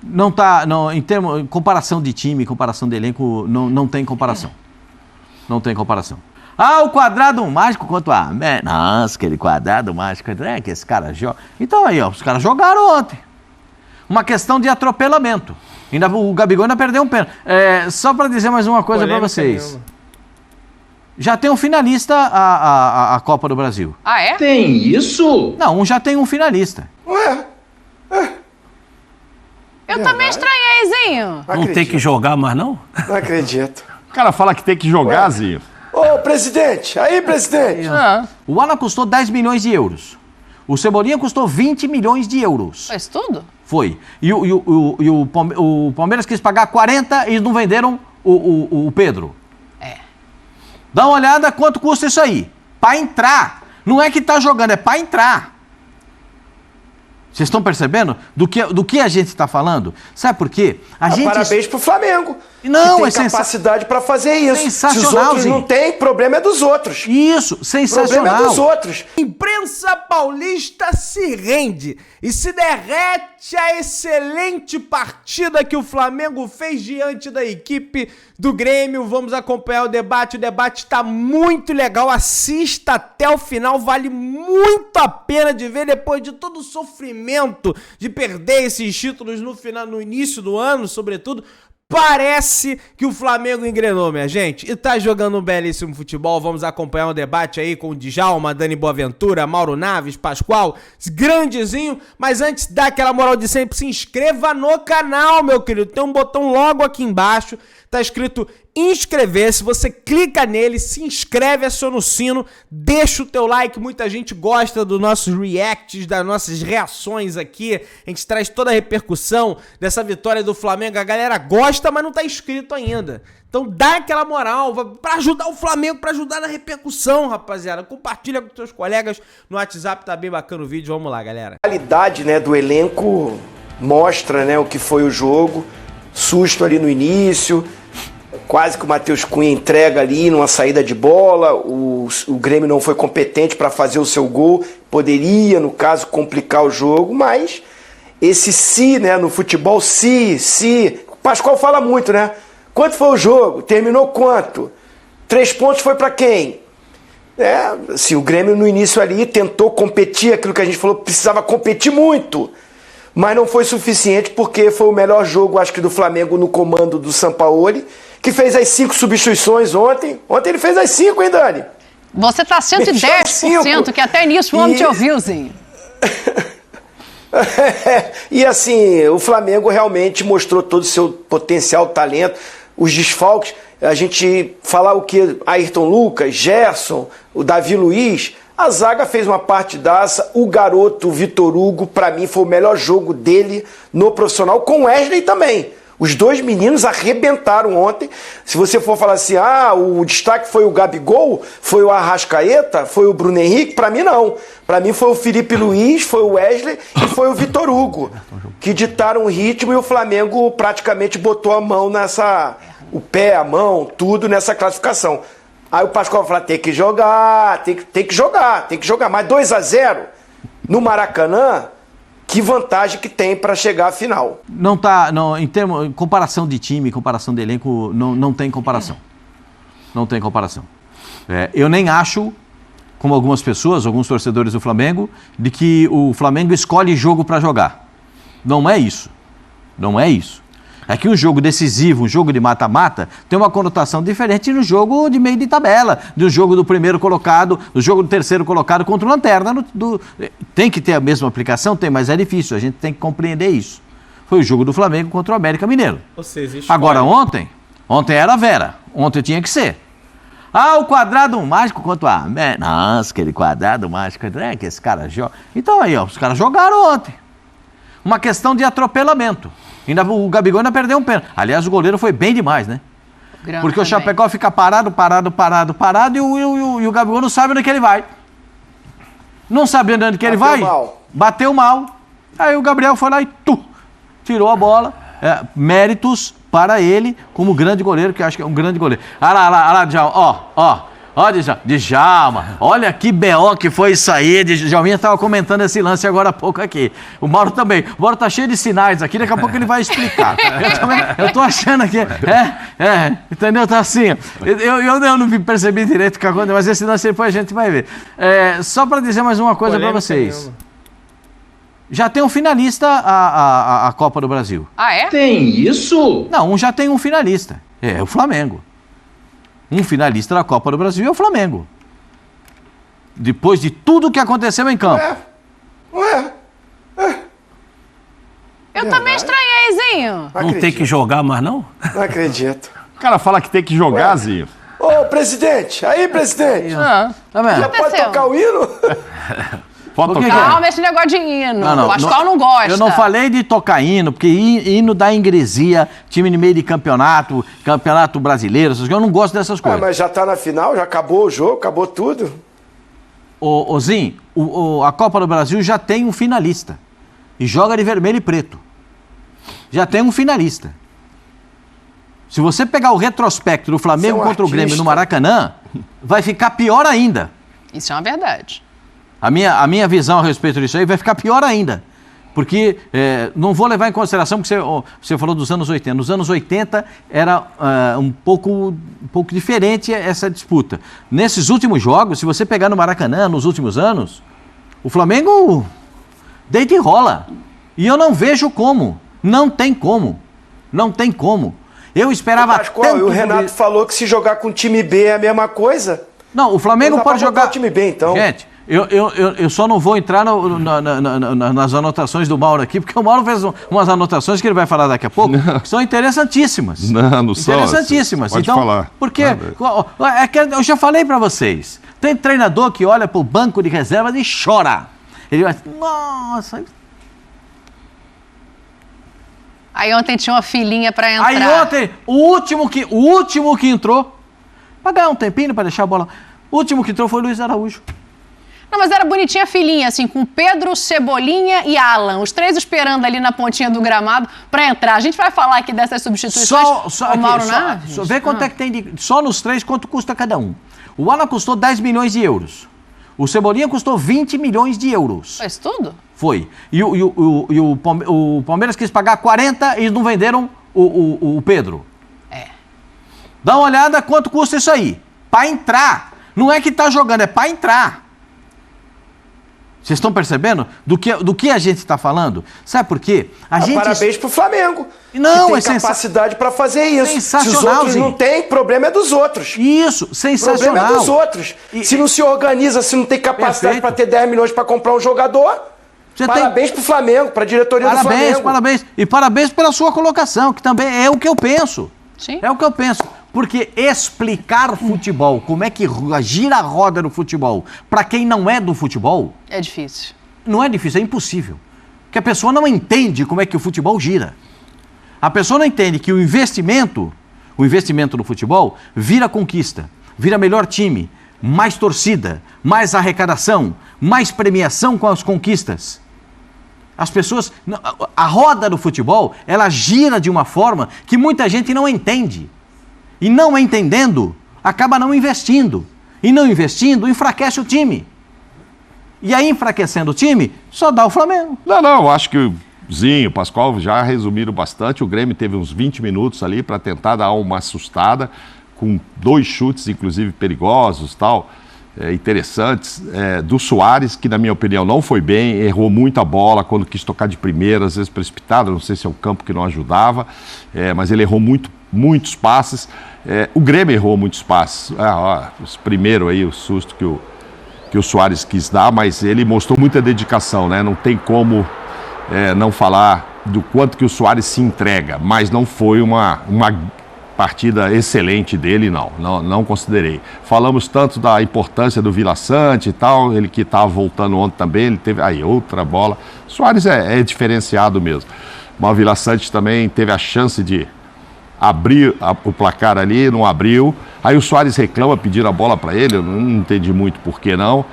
Não tá, não, em termos, comparação de time, comparação de elenco, não tem comparação. Não tem comparação. Ah, o quadrado mágico quanto a... Nossa, aquele quadrado mágico, é que esse cara joga. Então aí, ó, os caras jogaram ontem. Uma questão de atropelamento. O Gabigol ainda perdeu um pênalti. Só para dizer mais uma coisa para vocês. Já tem um finalista a Copa do Brasil. Ah, é? Tem isso? Não, já tem um finalista. Ué? Eu também estranhei, Zinho. Não tem que jogar mais, não? Não acredito. O cara fala que tem que jogar, Zinho. Ô, presidente! Aí, presidente! O Alan custou 10 milhões de euros. O Cebolinha custou 20 milhões de euros. Faz tudo? Foi. E o Palmeiras quis pagar 40 e não venderam o Pedro. Dá uma olhada quanto custa isso aí. Pra entrar. Não é que tá jogando, é pra entrar. Vocês estão percebendo do que a gente está falando? Sabe por quê? Parabéns pro Flamengo. Não, que tem capacidade para fazer isso. Sensacional, se os outros Zinho. não têm, problema é dos outros. Isso, sensacional. Problema é dos outros. Imprensa paulista se rende e se derrete a excelente partida que o Flamengo fez diante da equipe do Grêmio. Vamos acompanhar o debate está muito legal, assista até o final, vale muito a pena de ver depois de todo o sofrimento de perder esses títulos no início do ano, sobretudo. Parece que o Flamengo engrenou, minha gente, e tá jogando um belíssimo futebol. Vamos acompanhar um debate aí com o Djalma, Dani Boaventura, Mauro Naves, Pascoal, grandezinho. Mas antes, dá aquela moral de sempre, se inscreva no canal, meu querido. Tem um botão logo aqui embaixo, tá escrito inscrever-se, você clica nele, se inscreve, aciona o sino, deixa o teu like, muita gente gosta dos nossos reacts, das nossas reações aqui, a gente traz toda a repercussão dessa vitória do Flamengo, a galera gosta, mas não tá inscrito ainda. Então dá aquela moral pra ajudar o Flamengo, pra ajudar na repercussão, rapaziada. Compartilha com seus colegas no WhatsApp, tá bem bacana o vídeo, vamos lá, galera. A qualidade, né, do elenco mostra, né, o que foi o jogo, susto ali no início, quase que o Matheus Cunha entrega ali numa saída de bola, o Grêmio não foi competente para fazer o seu gol, poderia, no caso, complicar o jogo, mas esse se, né, no futebol, se, o Pascoal fala muito, né? Quanto foi o jogo? Terminou quanto? 3 pontos foi para quem? Assim, o Grêmio no início ali tentou competir, aquilo que a gente falou, precisava competir muito, mas não foi suficiente porque foi o melhor jogo, acho que, do Flamengo no comando do Sampaoli, que fez as 5 substituições ontem. Ontem ele fez as 5, hein, Dani? Você tá 110%, que até nisso o homem te ouviu, Zinho. E assim, o Flamengo realmente mostrou todo o seu potencial, talento, os desfalques. A gente falar o que? Ayrton Lucas, Gerson, o Davi Luiz. A zaga fez uma partidaça. O garoto Vitor Hugo, para mim, foi o melhor jogo dele no profissional, com o Wesley também. Os dois meninos arrebentaram ontem. Se você for falar assim, o destaque foi o Gabigol, foi o Arrascaeta, foi o Bruno Henrique, para mim não. Para mim foi o Felipe Luiz, foi o Wesley e foi o Vitor Hugo, que ditaram o ritmo e o Flamengo praticamente botou a mão o pé, a mão, tudo nessa classificação. Aí o Pascoal fala, tem que jogar, tem que jogar. Mas 2-0 no Maracanã, que vantagem que tem para chegar à final? Em termos, comparação de time, comparação de elenco, não tem comparação. Não tem comparação. Eu nem acho, como algumas pessoas, alguns torcedores do Flamengo, de que o Flamengo escolhe jogo para jogar. Não é isso. Não é isso. É que um jogo decisivo, um jogo de mata-mata, tem uma conotação diferente no jogo de meio de tabela, do jogo do primeiro colocado, do jogo do terceiro colocado contra o Lanterna. Tem que ter a mesma aplicação? Tem, mas é difícil, a gente tem que compreender isso. Foi o jogo do Flamengo contra o América Mineiro. Agora, ontem era a Vera, ontem tinha que ser. O quadrado mágico quanto a... Nossa, aquele quadrado mágico, é que esse cara joga. Então aí, ó, os caras jogaram ontem. Uma questão de atropelamento. O Gabigol ainda perdeu um pênalti. Aliás, o goleiro foi bem demais, né? Porque o Chapecó fica parado e o Gabigol não sabe onde que ele vai. Não sabe onde que ele vai? Bateu mal. Aí o Gabriel foi lá e tirou a bola. Méritos para ele como grande goleiro, que eu acho que é um grande goleiro. Olha lá, Djalma, ó. Ó, Djalma, olha que B.O. que foi isso aí. Djalminha estava comentando esse lance agora há pouco aqui. O Mauro também. O Mauro tá cheio de sinais aqui, daqui a pouco ele vai explicar. Eu tô achando que... entendeu? Tá assim. Eu não percebi direito o que aconteceu, mas esse lance depois a gente vai ver. Só para dizer mais uma coisa para vocês. Já tem um finalista a Copa do Brasil. Ah, é? Tem isso? Não, já tem um finalista. É o Flamengo. Um finalista da Copa do Brasil é o Flamengo. Depois de tudo que aconteceu em campo. Eu também estranhei, Zinho. Não tem que jogar mais, não? Não acredito. O cara fala que tem que jogar, Zinho. Ô, presidente! Aí, presidente! Tá vendo? Já pode tocar o hino? Pode Por que tocar. Calma, esse negócio de hino. Não, o Pascoal não gosta. Eu não falei de tocar hino, porque hino dá ingresia, time no meio de campeonato brasileiro, essas coisas. Eu não gosto dessas coisas. Mas já tá na final, já acabou o jogo, acabou tudo. Ô Zinho, a Copa do Brasil já tem um finalista. E joga de vermelho e preto. Já tem um finalista. Se você pegar o retrospecto do Flamengo contra o Grêmio no Maracanã, vai ficar pior ainda. Isso é uma verdade. A minha visão a respeito disso aí vai ficar pior ainda. Porque não vou levar em consideração, porque você falou dos anos 80. Nos anos 80 era um pouco diferente essa disputa. Nesses últimos jogos, se você pegar no Maracanã, nos últimos anos, o Flamengo deita e rola. E eu não vejo como. Não tem como. Não tem como. Eu esperava Pascoal, e o Renato falou que se jogar com o time B é a mesma coisa. Não, o Flamengo pode jogar... o time B, então. Gente, eu só não vou entrar nas anotações do Mauro aqui, porque o Mauro fez umas anotações que ele vai falar daqui a pouco, que são interessantíssimas. Não são. Interessantíssimas. Pode então, falar. Porque eu já falei para vocês, tem treinador que olha pro banco de reservas e chora. Ele vai, nossa... Aí ontem tinha uma filinha pra entrar. Aí ontem, o último que entrou, pra ganhar um tempinho, pra deixar a bola, o último que entrou foi o Luiz Araújo. Não, mas era bonitinha a filinha, assim, com Pedro, Cebolinha e Alan. Os três esperando ali na pontinha do gramado pra entrar. A gente vai falar aqui dessas substituições. Só o Mauro Naves? Vê quanto é que tem só nos três, quanto custa cada um. O Alan custou 10 milhões de euros. O Cebolinha custou 20 milhões de euros. Foi isso tudo? Foi. E o Palmeiras quis pagar 40 e não venderam o Pedro. Dá uma olhada quanto custa isso aí. Pra entrar. Não é que tá jogando, é pra entrar. Vocês estão percebendo do que a gente está falando? Sabe por quê? Parabéns pro Flamengo. Não, que tem capacidade para fazer isso. Sensacional, se os outros Zinho. não têm, problema é dos outros. Isso, sensacional. O problema é dos outros. Se não se organiza, se não tem capacidade para ter 10 milhões para comprar um jogador, parabéns pro Flamengo, pra diretoria do Flamengo. Parabéns. E parabéns pela sua colocação, que também é o que eu penso. Sim. É o que eu penso. Porque explicar futebol, como é que gira a roda no futebol, para quem não é do futebol... É difícil. Não é difícil, é impossível. Porque a pessoa não entende como é que o futebol gira. A pessoa não entende que o investimento no futebol vira conquista, vira melhor time, mais torcida, mais arrecadação, mais premiação com as conquistas. As pessoas... A roda do futebol, ela gira de uma forma que muita gente não entende. E não entendendo, acaba não investindo. E não investindo, enfraquece o time. E aí, enfraquecendo o time, só dá o Flamengo. Não, acho que o Zinho, o Pascoal já resumiram bastante. O Grêmio teve uns 20 minutos ali para tentar dar uma assustada, com 2 chutes, inclusive, perigosos, tal, interessantes. Do Soares, que na minha opinião não foi bem, errou muita bola quando quis tocar de primeira, às vezes precipitado, não sei se é o campo que não ajudava, mas ele errou muitos passes. O Grêmio errou muitos passes. Primeiro aí, o susto que o Soares quis dar, mas ele mostrou muita dedicação, né? Não tem como não falar do quanto que o Soares se entrega, mas não foi uma partida excelente dele, não considerei. Falamos tanto da importância do Vila Sante e tal, ele que estava voltando ontem também, ele teve outra bola. Soares é diferenciado mesmo. Mas o Vila Sante também teve a chance de abrir o placar ali, não abriu. Aí o Soares reclama, pedindo a bola para ele, eu não entendi muito por que não.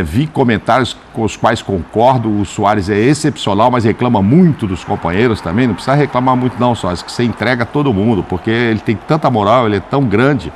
Vi comentários com os quais concordo, o Soares é excepcional, mas reclama muito dos companheiros também. Não precisa reclamar muito não, Soares, que você entrega todo mundo, porque ele tem tanta moral, ele é tão grande,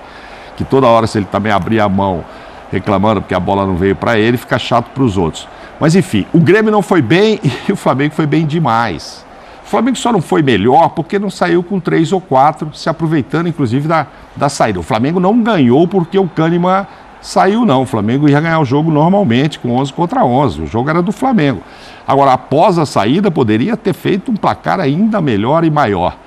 que toda hora, se ele também abrir a mão reclamando porque a bola não veio para ele, fica chato para os outros. Mas enfim, o Grêmio não foi bem e o Flamengo foi bem demais. O Flamengo só não foi melhor porque não saiu com 3 ou 4, se aproveitando inclusive da saída. O Flamengo não ganhou porque o Kahneman saiu, não. O Flamengo ia ganhar o jogo normalmente, com 11 contra 11. O jogo era do Flamengo. Agora, após a saída, poderia ter feito um placar ainda melhor e maior.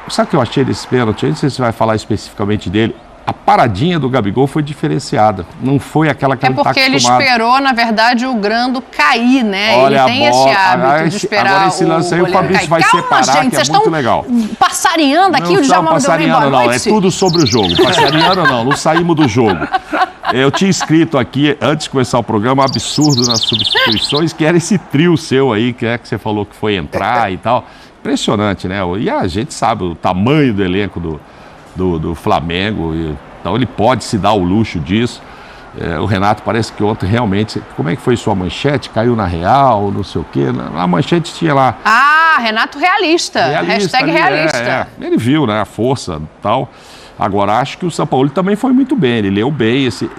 Sabe o que eu achei desse pênalti? Não sei se você vai falar especificamente dele. A paradinha do Gabigol foi diferenciada. Não foi aquela que ele está acostumado. É porque ele esperou, na verdade, o Grando cair, né? Olha, ele tem esse hábito de esperar agora esse lance aí o Fabrício vai separar, gente, que é muito legal. Passarinhando aqui, o Djalma deu bem boa não, noite. é tudo sobre o jogo. Passarinhando não saímos do jogo. Eu tinha escrito aqui, antes de começar o programa, absurdo nas substituições, que era esse trio seu aí, que você falou que foi entrar e tal. Impressionante, né? E a gente sabe o tamanho do elenco do Flamengo, então ele pode se dar o luxo disso. O Renato parece que ontem realmente... Como é que foi sua manchete? Caiu na Real, não sei o quê. Na manchete tinha lá... Renato realista. Hashtag ali, realista. Ele viu, né, a força e tal. Agora, acho que o Sampaoli também foi muito bem. Ele leu bem esse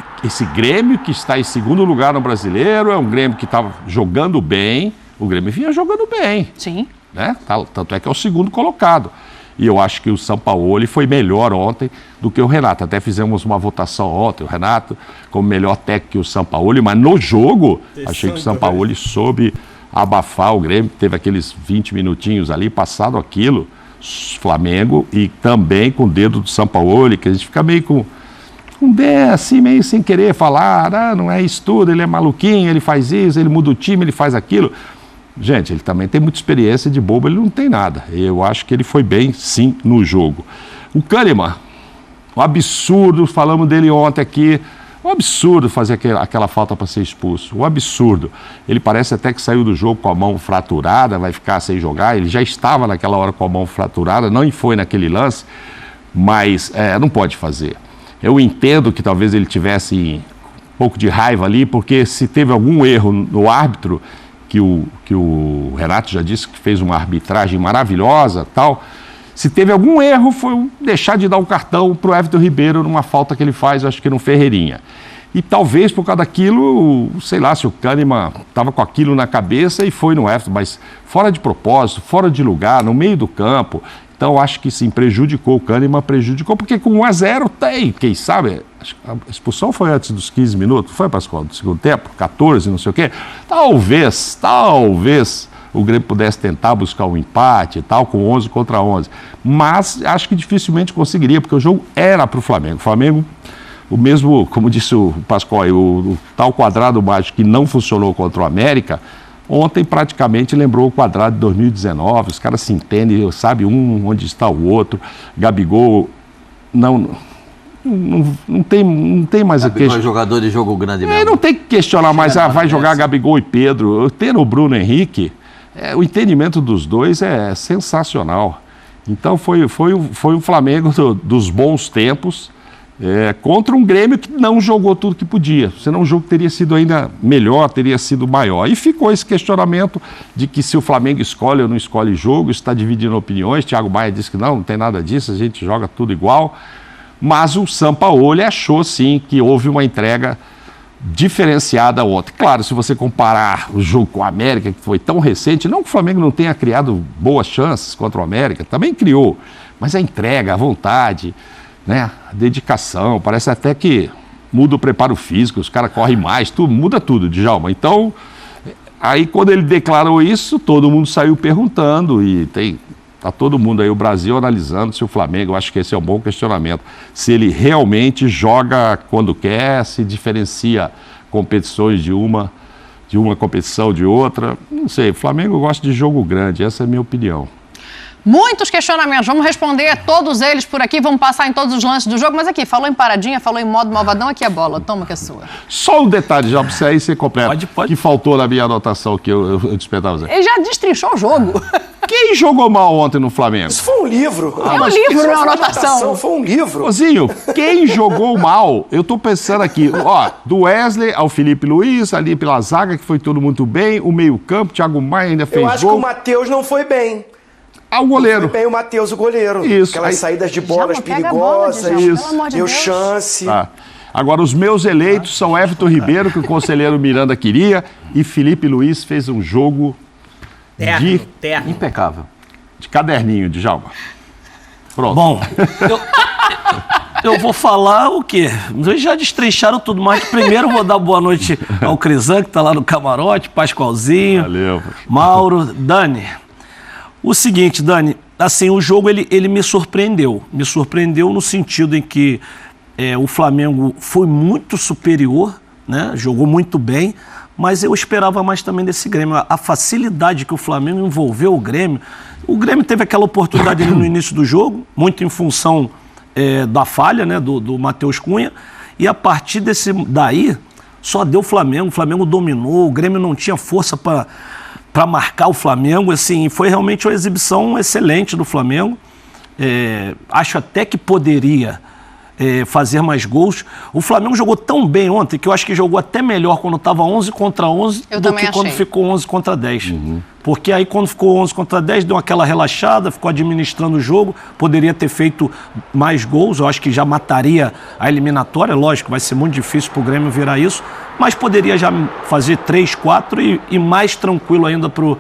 Grêmio que está em segundo lugar no Brasileiro. É um Grêmio que estava jogando bem. O Grêmio vinha jogando bem. Sim. Né? Tanto é que é o segundo colocado. E eu acho que o Sampaoli foi melhor ontem do que o Renato. Até fizemos uma votação ontem, o Renato como melhor técnico que o Sampaoli, mas no jogo, achei que o Sampaoli soube abafar o Grêmio. Teve aqueles 20 minutinhos ali, passado aquilo, Flamengo, e também com o dedo do Sampaoli, que a gente fica meio com assim, meio sem querer falar, não é isso tudo, ele é maluquinho, ele faz isso, ele muda o time, ele faz aquilo. Gente, ele também tem muita experiência, de bobo ele não tem nada. Eu acho que ele foi bem, sim, no jogo. O Kahneman, um absurdo, falamos dele ontem aqui, um absurdo fazer aquela falta para ser expulso, um absurdo. Ele parece até que saiu do jogo com a mão fraturada, vai ficar sem jogar, ele já estava naquela hora com a mão fraturada, não foi naquele lance, mas não pode fazer. Eu entendo que talvez ele tivesse um pouco de raiva ali, porque se teve algum erro no árbitro, que o Renato já disse que fez uma arbitragem maravilhosa, tal. Se teve algum erro, foi deixar de dar o cartão para o Everton Ribeiro numa falta que ele faz, acho que no Ferreirinha. E talvez por causa daquilo, sei lá, se o Kahneman estava com aquilo na cabeça e foi no Everton, mas fora de propósito, fora de lugar, no meio do campo. Então acho que sim, prejudicou o Kahneman, porque com 1-0 tem, quem sabe, a expulsão foi antes dos 15 minutos, foi, Pascoal, do segundo tempo, 14, não sei o quê. Talvez o Grêmio pudesse tentar buscar um empate e tal, com 11 contra 11. Mas acho que dificilmente conseguiria, porque o jogo era para o Flamengo. O Flamengo, o mesmo, como disse o Pascoal, o tal quadrado mágico que não funcionou contra o América, ontem praticamente lembrou o quadrado de 2019, os caras se entendem, sabe um onde está o outro. Gabigol não tem mais Gabigol é jogador de jogo grande mesmo. Não tem que questionar mais, vai jogar Gabigol e Pedro. Ter o Bruno Henrique, o entendimento dos dois é sensacional. Então foi o Flamengo dos bons tempos, contra um Grêmio que não jogou tudo que podia. Senão o jogo teria sido ainda melhor, teria sido maior. E ficou esse questionamento de que se o Flamengo escolhe ou não escolhe jogo, isso está dividindo opiniões. Thiago Maia disse que não tem nada disso, a gente joga tudo igual. Mas o Sampaoli achou sim que houve uma entrega diferenciada ontem. Claro, se você comparar o jogo com o América, que foi tão recente, não que o Flamengo não tenha criado boas chances contra o América, também criou, mas a entrega, a vontade, né, a dedicação, parece até que muda o preparo físico, os caras correm mais, muda tudo, Djalma. Então, aí quando ele declarou isso, todo mundo saiu perguntando e está todo mundo aí, o Brasil, analisando se o Flamengo, eu acho que esse é um bom questionamento, se ele realmente joga quando quer, se diferencia competições de uma competição de outra. Não sei, o Flamengo gosta de jogo grande, essa é a minha opinião. Muitos questionamentos, vamos responder todos eles por aqui, vamos passar em todos os lances do jogo, mas aqui, falou em paradinha, falou em modo malvadão, aqui é bola, toma que é sua. Só um detalhe, já para você aí ser completo, pode. Que faltou na minha anotação que eu despertava. Ele já destrinchou o jogo. Quem jogou mal ontem no Flamengo? Isso foi um livro. É um livro, não é uma anotação. Foi um livro. Ozinho, quem jogou mal? Eu tô pensando aqui, do Wesley ao Felipe Luiz, ali pela zaga, que foi tudo muito bem, o meio-campo, Thiago Maia ainda fez gol. Eu acho que o Matheus não foi bem. ao goleiro. Foi bem o Matheus, o goleiro. Isso. Aquelas saídas de bolas Djalma, pega a bola, perigosas. Djalma, pelo amor de Deu Deus. chance. Tá. Agora, os meus eleitos são Everton Ribeiro, que o conselheiro Miranda queria, e Felipe Luiz fez um jogo Terno. Impecável. de caderninho, Djalma. Pronto. Bom, eu vou falar o quê? Eles já destrincharam tudo mais. Primeiro vou dar boa noite ao Crisan, que está lá no camarote, Pascoalzinho, Valeu. Mauro, Dani. O seguinte, Dani, assim, o jogo ele me surpreendeu. Me surpreendeu no sentido em que o Flamengo foi muito superior, né? Jogou muito bem, mas eu esperava mais também desse Grêmio. A facilidade que o Flamengo envolveu o Grêmio teve aquela oportunidade ali no início do jogo, muito em função da falha, né, do Matheus Cunha, e a partir daí só deu o Flamengo dominou, o Grêmio não tinha força para marcar o Flamengo, assim, foi realmente uma exibição excelente do Flamengo. Acho até que poderia fazer mais gols. O Flamengo jogou tão bem ontem que eu acho que jogou até melhor quando estava 11 contra 11 do que quando ficou 11 contra 10. Porque aí quando ficou 11 contra 10 deu aquela relaxada, ficou administrando o jogo, poderia ter feito mais gols, eu acho que já mataria a eliminatória, lógico, vai ser muito difícil para o Grêmio virar isso, mas poderia já fazer 3, 4 e mais tranquilo ainda pro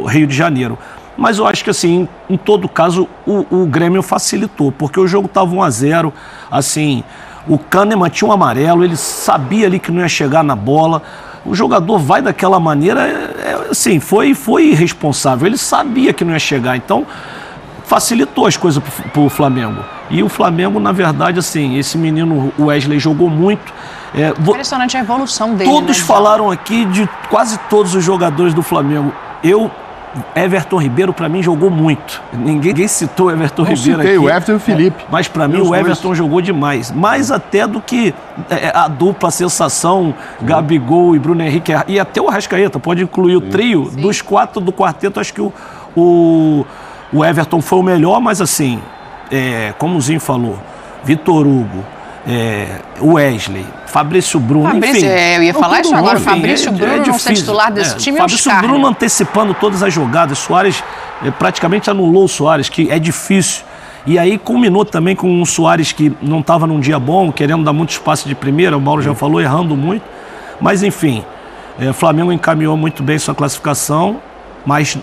Rio de Janeiro. Mas eu acho que, assim, em todo caso, o Grêmio facilitou, porque o jogo estava 1-0, assim, o Kahneman tinha um amarelo, ele sabia ali que não ia chegar na bola, o jogador vai daquela maneira, assim, foi irresponsável, ele sabia que não ia chegar, então facilitou as coisas pro Flamengo. E o Flamengo, na verdade, assim, esse menino, o Wesley, jogou muito. Impressionante a evolução dele. Todos falaram aqui de quase todos os jogadores do Flamengo. Everton Ribeiro, para mim, jogou muito. Ninguém citou o Everton Ribeiro aqui. O Everton e o Felipe. Mas, para mim, o Everton jogou demais. Mais até do que a dupla sensação, Gabigol e Bruno Henrique. E até o Arrascaeta, pode incluir o trio. Sim. Dos 4 do quarteto, acho que o Everton foi o melhor, mas assim, como o Zinho falou, Vitor Hugo, Wesley, Fabrício Bruno, enfim. Eu ia falar isso agora, o Fabrício Bruno não ser titular desse time é um Fabrício Bruno antecipando todas as jogadas, Soares praticamente anulou o Soares, que é difícil. E aí culminou também com um Soares que não estava num dia bom, querendo dar muito espaço de primeira, o Mauro já falou, errando muito. Mas enfim, o Flamengo encaminhou muito bem sua classificação, mas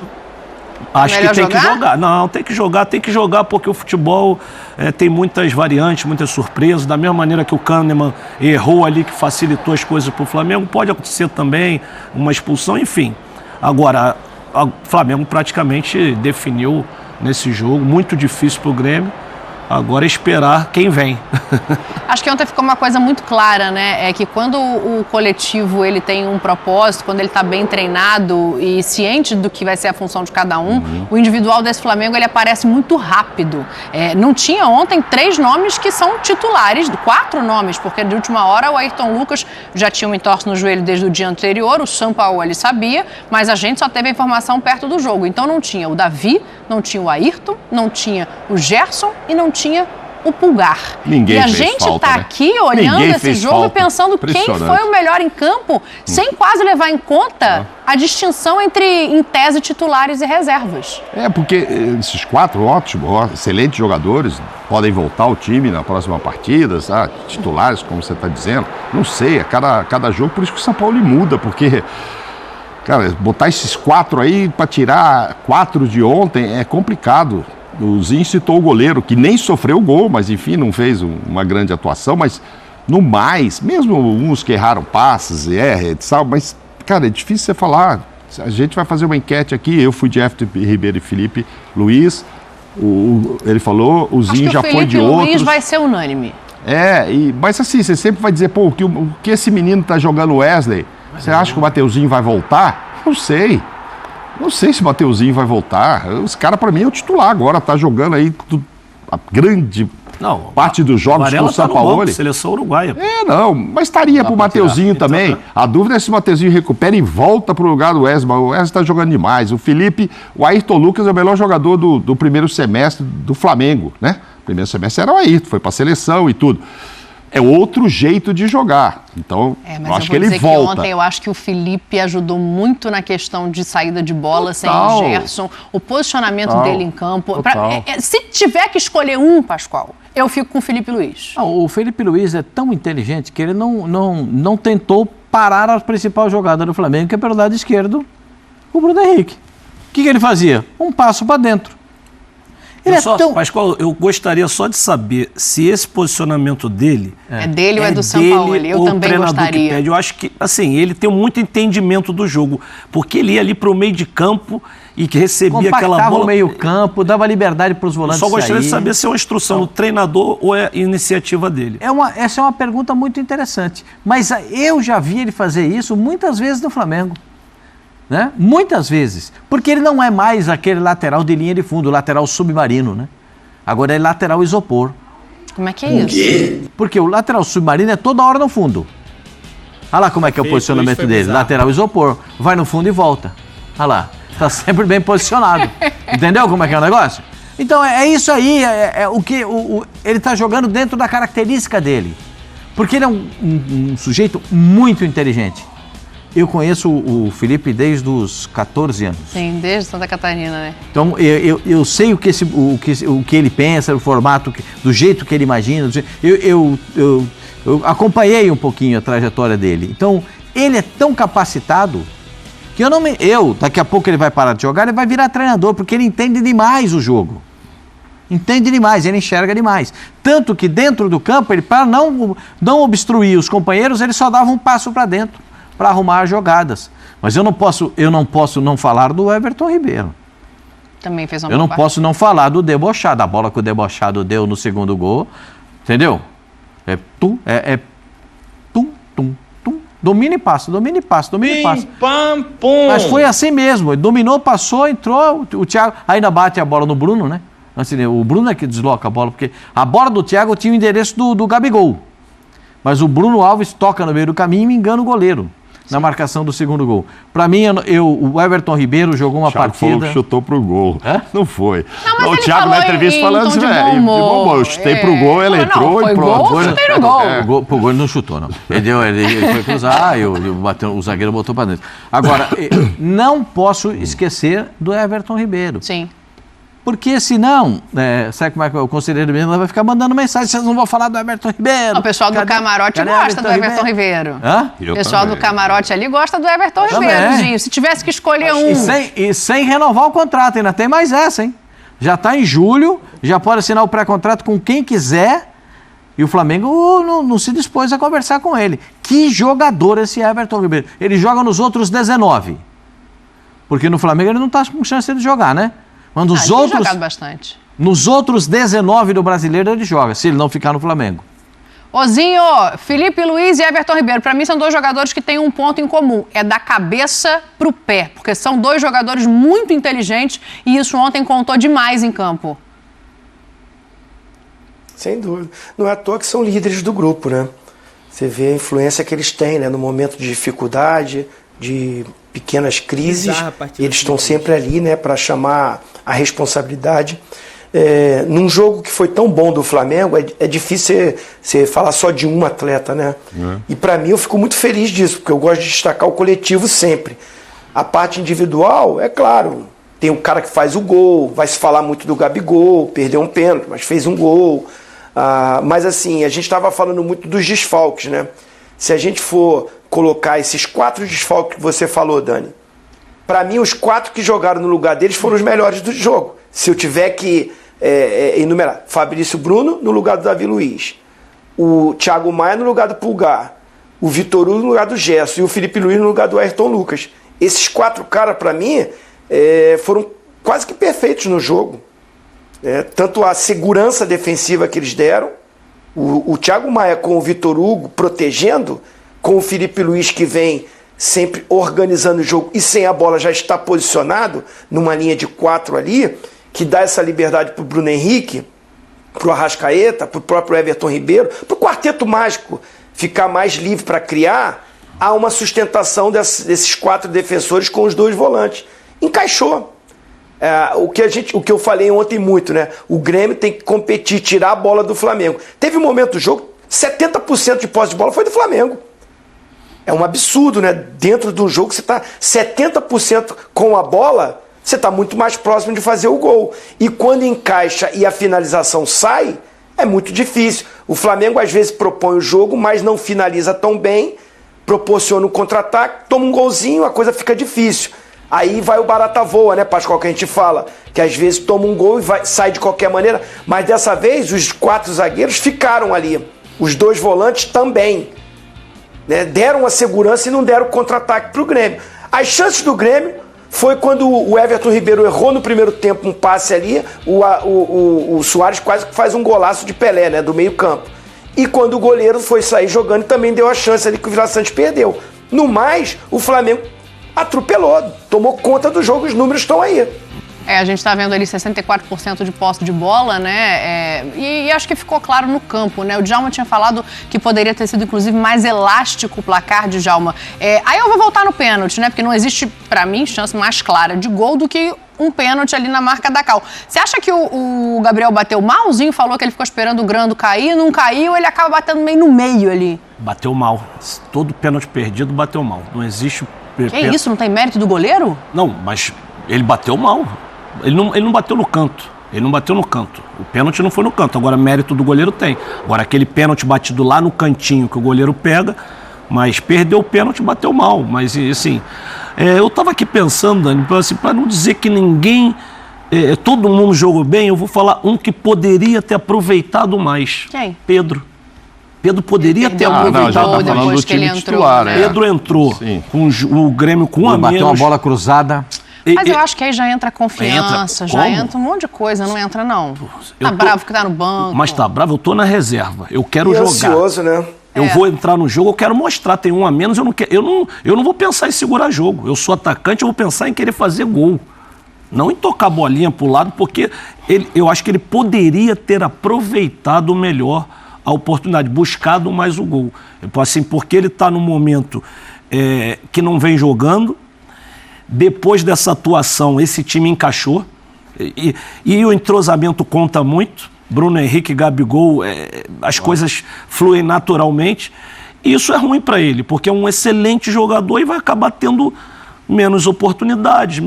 acho que tem que jogar. Não, tem que jogar porque o futebol tem muitas variantes, muitas surpresas. Da mesma maneira que o Kahneman errou ali, que facilitou as coisas para o Flamengo, pode acontecer também uma expulsão, enfim. Agora, o Flamengo praticamente definiu nesse jogo, muito difícil para o Grêmio. Agora é esperar quem vem. Acho que ontem ficou uma coisa muito clara, né? É que quando o coletivo ele tem um propósito, quando ele está bem treinado e ciente do que vai ser a função de cada um, o individual desse Flamengo ele aparece muito rápido. Não tinha ontem 3 nomes que são titulares, 4 nomes, porque de última hora o Ayrton Lucas já tinha um entorse no joelho desde o dia anterior, o Sampaoli sabia, mas a gente só teve a informação perto do jogo. Então não tinha o Davi, não tinha o Ayrton, não tinha o Gerson e não tinha o Pulgar. Ninguém e a fez gente falta, tá né? aqui olhando Ninguém esse fez jogo falta. e pensando quem foi o melhor em campo, sem quase levar em conta a distinção entre, em tese, titulares e reservas. Porque esses 4 ótimos, excelentes jogadores podem voltar ao time na próxima partida, sabe? Titulares, como você está dizendo. Não sei, a cada jogo, por isso que o São Paulo muda, porque, cara, botar esses 4 aí para tirar 4 de ontem é complicado. O Zinho citou o goleiro, que nem sofreu gol, mas enfim, não fez uma grande atuação, mas no mais, mesmo uns que erraram passes, mas, cara, é difícil você falar. A gente vai fazer uma enquete aqui, eu fui de Everton Ribeiro e Felipe Luiz, ele falou, o Zinho já foi de outros. O Luiz vai ser unânime. Mas assim, você sempre vai dizer, pô, o que esse menino tá jogando Wesley, você acha que o Mateuzinho vai voltar? Não sei. Não sei se o Mateuzinho vai voltar. Os caras, pra mim, é o titular agora. Tá jogando aí a grande parte dos jogos com o Sampaoli. Seleção uruguaia. Mas estaria pro Mateuzinho também. A dúvida é se o Mateuzinho recupera e volta pro lugar do Wesley. O Wesley tá jogando demais. O Felipe, o Ayrton Lucas é o melhor jogador do primeiro semestre do Flamengo, né? O primeiro semestre era o Ayrton, foi pra seleção e tudo. é outro jeito de jogar. Então, Mas eu acho que vou ele dizer volta. que ontem eu acho que o Felipe ajudou muito na questão de saída de bola Total. sem Gerson, o posicionamento Total. dele em campo. Total. Se tiver que escolher um, Pascoal, eu fico com o Felipe Luiz. Não, o Felipe Luiz é tão inteligente que ele não tentou parar a principal jogada do Flamengo, que é pelo lado esquerdo, o Bruno Henrique. O que ele fazia? Um passo para dentro. Ele Pascoal, eu gostaria só de saber se esse posicionamento dele É dele ou é do Sampaoli? Eu ou também o treinador gostaria. que pede. Eu acho que, assim, ele tem muito entendimento do jogo, porque ele ia ali para o meio de campo e que recebia aquela bola. o meio campo, dava liberdade para os volantes Só gostaria de sair. saber se é uma instrução do treinador ou é iniciativa dele. Essa é uma pergunta muito interessante. Mas eu já vi ele fazer isso muitas vezes no Flamengo. Né? Muitas vezes. Porque ele não é mais aquele lateral de linha de fundo, lateral submarino, né? Agora é lateral isopor. Como é que é isso? Porque o lateral submarino é toda hora no fundo. Olha lá como é que é o posicionamento dele. Lateral isopor. Vai no fundo e volta. Olha lá. Está sempre bem posicionado. Entendeu como é que é o negócio? Então é isso aí. Ele está jogando dentro da característica dele. Porque ele é um sujeito muito inteligente. Eu conheço o Felipe desde os 14 anos. Sim, desde Santa Catarina, né? Então, eu sei o que ele pensa, o formato, do jeito que ele imagina. Eu acompanhei um pouquinho a trajetória dele. Então, ele é tão capacitado que daqui a pouco ele vai parar de jogar, ele vai virar treinador, porque ele entende demais o jogo. Entende demais, ele enxerga demais. Tanto que dentro do campo, ele, para não obstruir os companheiros, ele só dava um passo para dentro, para arrumar as jogadas. Mas eu não posso não falar do Everton Ribeiro. Também fez uma Eu boa não parte. posso não falar do debochado. A bola que o debochado deu no segundo gol, entendeu? Domina e passa. Pam, pum. Mas foi assim mesmo. Ele dominou, passou, entrou. O Thiago ainda bate a bola no Bruno, né? O Bruno é que desloca a bola, porque a bola do Thiago tinha o endereço do Gabigol. Mas o Bruno Alves toca no meio do caminho e me engana o goleiro. Na marcação do segundo gol. Para mim, o Everton Ribeiro jogou uma Thiago falou partida... que chutou pro gol. Hã? Não foi. Não, mas o ele Thiago falou na entrevista em falando tom de assim, bom humor. eu chutei pro gol, ela Não, entrou foi e pronto. gol, chutei no gol. Pro gol ele não chutou, não. Ele foi cruzar, o zagueiro botou para dentro. Agora, não posso esquecer do Everton Ribeiro. Sim. Porque senão, sabe como é que o conselheiro mesmo vai ficar mandando mensagem, vocês não vão falar do Everton Ribeiro. O pessoal do camarote gosta do Everton Ribeiro. Hã? O pessoal do camarote ali gosta do Everton Ribeiro, Ginho. Se tivesse que escolher um. E sem renovar o contrato, ainda tem mais essa, hein? Já está em julho, já pode assinar o pré-contrato com quem quiser, e o Flamengo não se dispôs a conversar com ele. Que jogador esse Everton Ribeiro. Ele joga nos outros 19. Porque no Flamengo ele não está com chance de jogar, né? Mas Ele tem jogado bastante. nos outros 19 do Brasileiro ele joga, se ele não ficar no Flamengo. Ozinho, Felipe Luiz e Everton Ribeiro, para mim são dois jogadores que têm um ponto em comum, é da cabeça pro pé, porque são dois jogadores muito inteligentes e isso ontem contou demais em campo. Sem dúvida. Não é à toa que são líderes do grupo, né? Você vê a influência que eles têm, né? No momento de dificuldade, de pequenas crises, eles estão sempre ali, né? Para chamar a responsabilidade. Num jogo que foi tão bom do Flamengo, é difícil você falar só de um atleta, né? E para mim eu fico muito feliz disso, porque eu gosto de destacar o coletivo sempre. A parte individual, é claro, tem o cara que faz o gol, vai se falar muito do Gabigol, perdeu um pênalti, mas fez um gol. Mas assim, a gente estava falando muito dos desfalques, né? Se a gente for colocar esses 4 desfalques que você falou, Dani, para mim os 4 que jogaram no lugar deles foram os melhores do jogo. Se eu tiver que enumerar, Fabrício Bruno no lugar do Davi Luiz, o Thiago Maia no lugar do Pulgar, o Vitor Hugo no lugar do Gerson e o Felipe Luiz no lugar do Ayrton Lucas. Esses 4 caras, para mim, foram quase que perfeitos no jogo. Tanto a segurança defensiva que eles deram, o Thiago Maia com o Vitor Hugo protegendo, com o Felipe Luiz que vem sempre organizando o jogo e sem a bola já está posicionado numa linha de 4 ali, que dá essa liberdade para o Bruno Henrique, para o Arrascaeta, para o próprio Everton Ribeiro, para o quarteto mágico ficar mais livre para criar. Há uma sustentação desses 4 defensores com os 2 volantes. Encaixou. O que eu falei ontem muito, né? O Grêmio tem que competir, tirar a bola do Flamengo. Teve um momento do jogo, 70% de posse de bola foi do Flamengo. É um absurdo, né? Dentro de um jogo que você está 70% com a bola, você está muito mais próximo de fazer o gol. E quando encaixa e a finalização sai, é muito difícil. O Flamengo às vezes propõe o jogo, mas não finaliza tão bem, proporciona um contra-ataque, toma um golzinho, a coisa fica difícil. Aí vai o barata voa, né, Pascoal, que a gente fala, que às vezes toma um gol e sai de qualquer maneira, mas dessa vez os 4 zagueiros ficaram ali, os 2 volantes também, né, deram a segurança e não deram contra-ataque para o Grêmio. As chances do Grêmio foi quando o Everton Ribeiro errou no primeiro tempo um passe ali, o Soares quase que faz um golaço de Pelé, né, do meio campo. E quando o goleiro foi sair jogando, também deu a chance ali que o Vila Sante perdeu. No mais, o Flamengo atropelou, tomou conta do jogo, os números estão aí. A gente tá vendo ali 64% de posse de bola, né? E acho que ficou claro no campo, né? O Djalma tinha falado que poderia ter sido, inclusive, mais elástico o placar de Djalma. Aí eu vou voltar no pênalti, né? Porque não existe, pra mim, chance mais clara de gol do que um pênalti ali na marca da Cal. Você acha que o Gabriel bateu malzinho? Falou que ele ficou esperando o Grando cair, não caiu, ele acaba batendo meio no meio ali. Bateu mal. Todo pênalti perdido bateu mal. Não existe... Que isso? Não tem mérito do goleiro? Não, mas ele bateu mal. Ele não bateu no canto. Ele não bateu no canto. O pênalti não foi no canto. Agora, mérito do goleiro tem. Agora, aquele pênalti batido lá no cantinho que o goleiro pega, mas perdeu o pênalti, bateu mal. Mas, assim, eu tava aqui pensando, Dani, assim, para não dizer que ninguém... todo mundo jogou bem, eu vou falar um que poderia ter aproveitado mais. Quem? Pedro. Pedro poderia ter aproveitado depois que ele entrou. Né? Pedro entrou com o Grêmio com a menos. Bateu uma bola cruzada. Mas eu acho que aí já entra confiança, já entra um monte de coisa, não entra não. Tá bravo que tá no banco. Mas tá bravo, eu tô na reserva, eu quero jogar. Ansioso, né? Eu vou entrar no jogo, eu quero mostrar, tem um a menos, eu não vou pensar em segurar jogo. Eu sou atacante, eu vou pensar em querer fazer gol. Não em tocar a bolinha pro lado, porque eu acho que ele poderia ter aproveitado melhor a oportunidade, buscado mais o gol. Assim, porque ele está num momento que não vem jogando. Depois dessa atuação, esse time encaixou. E o entrosamento conta muito. Bruno Henrique, Gabigol, as coisas fluem naturalmente. E isso é ruim para ele, porque é um excelente jogador e vai acabar tendo menos oportunidades.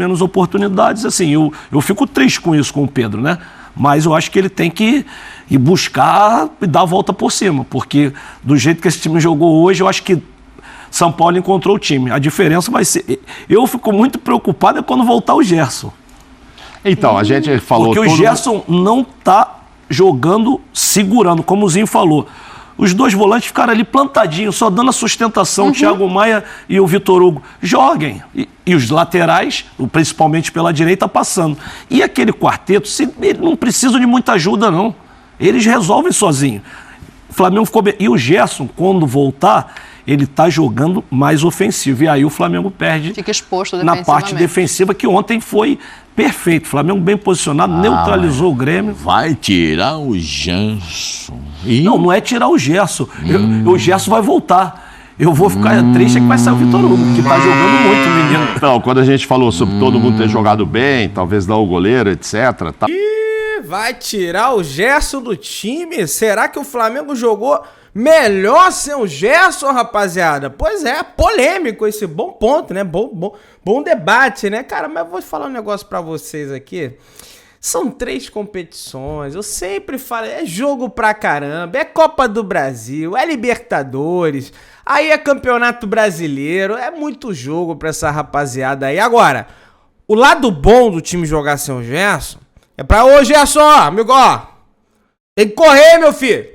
Assim, eu fico triste com isso, com o Pedro, né? Mas eu acho que ele tem que ir buscar e dar a volta por cima, porque do jeito que esse time jogou hoje, eu acho que São Paulo encontrou o time. A diferença vai ser... Eu fico muito preocupado quando voltar o Gerson. Então, a gente falou... Porque o Gerson não está jogando, segurando, como o Zinho falou. Os 2 volantes ficaram ali plantadinhos, só dando a sustentação, o Thiago Maia e o Vitor Hugo. Joguem. E os laterais, principalmente pela direita, passando. E aquele quarteto, ele não precisa de muita ajuda, não. Eles resolvem sozinho. O Flamengo ficou bem. E o Gerson, quando voltar, ele está jogando mais ofensivo. E aí o Flamengo perde. Fica exposto na parte defensiva, que ontem foi perfeito. O Flamengo bem posicionado, neutralizou o Grêmio. Vai tirar o Gerson. Não é tirar o Gerson. O Gerson vai voltar. Eu vou ficar triste que vai sair o Vitor Hugo, que tá jogando muito, menino. Então, quando a gente falou sobre todo mundo ter jogado bem, talvez não o goleiro, etc. Tá... Vai tirar o Gerson do time? Será que o Flamengo jogou melhor sem o Gerson, rapaziada? Pois é, polêmico esse bom ponto, né? Bom debate, né? Cara, mas eu vou falar um negócio pra vocês aqui. São 3 competições, eu sempre falo, é jogo pra caramba, é Copa do Brasil, é Libertadores, aí é Campeonato Brasileiro, é muito jogo pra essa rapaziada aí. Agora, o lado bom do time jogar sem o Gerson é pra... Ô Gerson, amigo, ó, tem que correr, meu filho,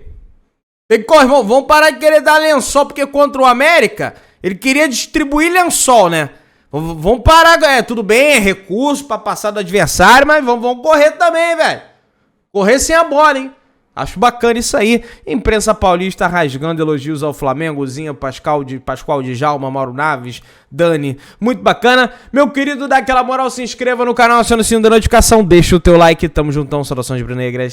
tem que correr, vamos parar de querer dar lençol, porque contra o América, ele queria distribuir lençol, né? Vamos parar, tudo bem, é recurso pra passar do adversário, mas vamos correr também, velho. Correr sem a bola, hein? Acho bacana isso aí. Imprensa paulista rasgando elogios ao Flamengo, Zinha, Pascoal de Djalma, Mauro Naves, Dani. Muito bacana. Meu querido, dá aquela moral, se inscreva no canal, aciona o sininho da notificação, deixa o teu like, tamo juntão, saudações de Bruno Negras.